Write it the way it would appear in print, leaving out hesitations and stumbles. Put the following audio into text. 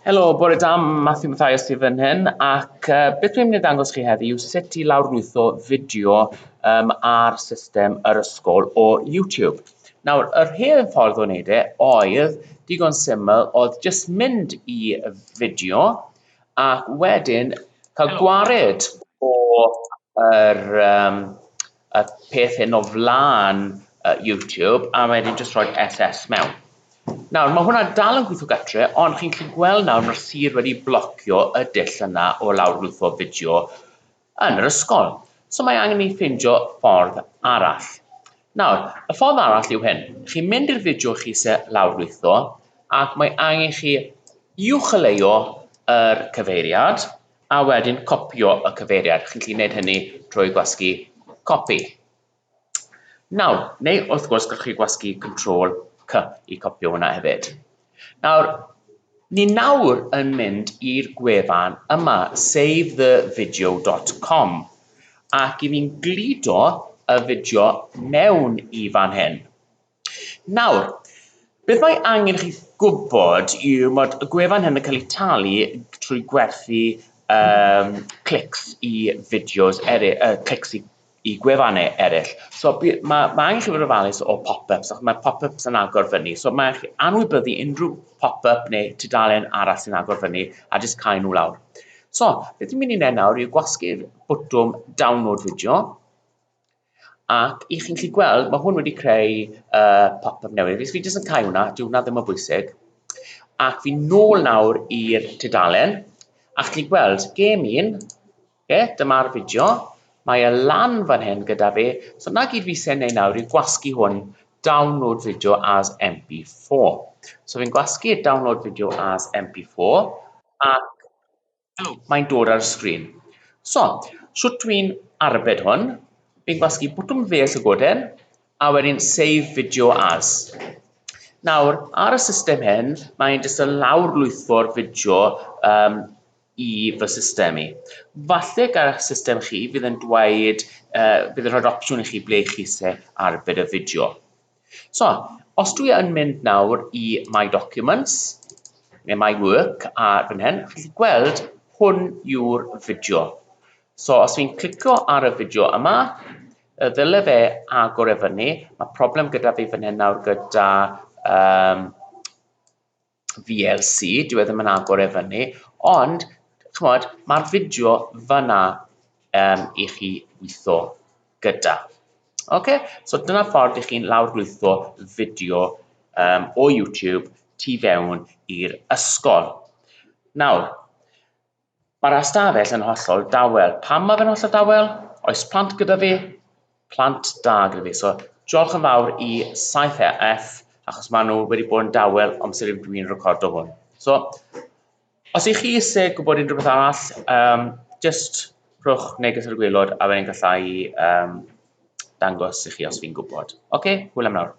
Helo, bore da, Matthew Mathias sydd fan hyn, ac beth dwi'n mynd i ddangos chi heddi yw sut i lawrlwytho fideo ar system yr ysgol o YouTube. Nawr, yr hen ffordd o wneud oedd digon syml, oedd jyst mynd i fideo ac wedyn cael gwared y peth hyn o flaen YouTube a wedyn jyst rhoi SS mewn. Nawr, mae hwnna dal yn gweithio gatre, ond chi'n gallu gweld nawr mae'r sir wedi blocio y dull yna o lawrlwytho fideo yn yr ysgol. So mae angen i ffeindio ffordd arall. Nawr, y ffordd arall yw hyn. Chi'n mynd i'r fideo chi sy'n lawrlwytho ac mae angen chi uwcholeuo yr cyfeiriad a wedyn copio y cyfeiriad. Chi'n gallu gwneud hynny trwy gwasgu copi. Nawr, neu wrth gwrs gallwch chi gwasgu Ctrl C i copio hwnna hefyd. Nawr, ni nawr yn mynd i'r gwefan yma, savethevideo.com, ac i fi'n glido y fideo mewn i fan hyn. Nawr, beth mae angen chi gwybod yw bod y gwefan hyn yn cael ei talu trwy gwerthu clics i fideos clics i gwefannau eraill. So mae angen chi fod ofalus o pop-ups, ac mae pop-ups yn agor fyny. So mae chi anwybyddu unrhyw pop-up neu tudalen arall sy'n agor fyny a jyst cael nhw lawr. So, beth dwi'n mynd i wneud nawr yw gwasgu'r bwtwm download fideo. Ac i chi'n gallu gweld, mae hwn wedi creu pop-up newydd. Fi jyst yn cael hwnna, dyw hwnna ddim yn bwysig. Ac fi'n nôl nawr i'r tudalen. Ac chi'n gweld, game 1, dyma'r fideo. Mae y lan fan hyn gyda fi, so na gyd fi sy'n neud nawr yw gwasgu hwn download video as MP4. So fi'n gwasgu download video as MP4 ac mae'n dod ar y sgrin. So, shwt dwi'n arbed hwn, fi'n gwasgu bwtwm fe llygoden a wedyn save video as. Nawr, ar y system hyn, mae'n jyst y lawrlwytho'r fideo i fy system i. Falle gael eich system chi fydd yn dweud, bydd yn rhoi opsiwn i chi ble chi se arbed y fideo. So, os dwi yn mynd nawr i My Documents, neu My Work, a fan hyn, chi'n gweld hwn yw'r fideo. So, os fi'n clicio ar y fideo yma, ddyle fe agor e fyny. Mae problem gyda fi fan hyn nawr gyda VLC, dwi ddim yn agor e fyny, ond mae'r fideo fyna i chi weithio gyda. So dyna ffordd i chi'n lawrlwytho fideo o YouTube tu fewn i'r ysgol. Nawr, mae'r ystafell yn hollol dawel. Pam mae fe'n hollol dawel? Oes plant gyda fi? Plant da gyda fi. So, diolch yn fawr i 7F, achos maen nhw wedi bod yn dawel amser dwi'n recordo hwn. So, os ych chi eisiau gwybod unrhyw beth arall, just rhowch neges ar y gwaelod a wedyn gallai dangos i chi os fi'n gwybod. Hwyl am nawr.